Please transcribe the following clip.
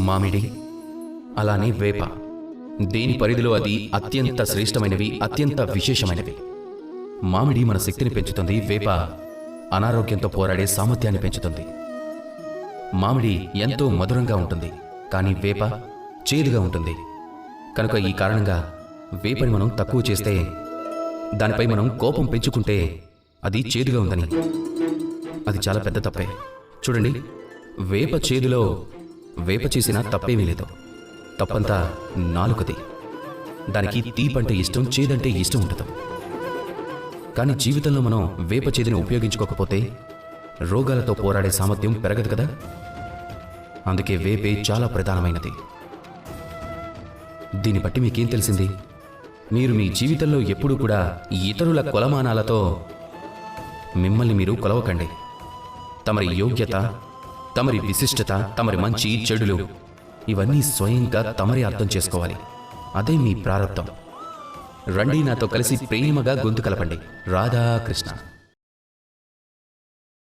మామిడి, అలానే వేప. దేని పరిధిలో అది అత్యంత శ్రేష్టమైనవి, అత్యంత విశేషమైనవి. మామిడి మన శక్తిని పెంచుతుంది, వేప అనారోగ్యంతో పోరాడే సామర్థ్యాన్ని పెంచుతుంది. మామిడి ఎంతో మధురంగా ఉంటుంది, కానీ వేప చేదుగా ఉంటుంది. కనుక ఈ కారణంగా వేపని మనం తక్కువ చేస్తే, దానిపై మనం కోపం పెంచుకుంటే అది చేదుగా ఉందని, అది చాలా పెద్ద తప్పే. చూడండి, వేప చేదులో వేప చేసిన తప్పేమీ లేదు. తప్పంతా నాలుకది. దానికి తీపంటే ఇష్టం, చేదంటే ఇష్టం ఉండదు. కానీ జీవితంలో మనం వేప చేదుని ఉపయోగించుకోకపోతే రోగాలతో పోరాడే సామర్థ్యం పెరగదు కదా. అందుకే వేపే చాలా ప్రధానమైనది. దీన్ని బట్టి మీకేం తెలిసింది? మీరు మీ జీవితంలో ఎప్పుడూ కూడా ఇతరుల కొలమానాలతో మిమ్మల్ని మీరు కొలవకండి. తమరి యోగ్యత, తమరి విశిష్టత, తమరి మంచి చెడులు ఇవన్నీ స్వయంగా తమరే అర్థం చేసుకోవాలి. అదే మీ ప్రారంభం. రండి నాతో కలిసి ప్రేమగా గొంతు కలపండి. రాధాకృష్ణ.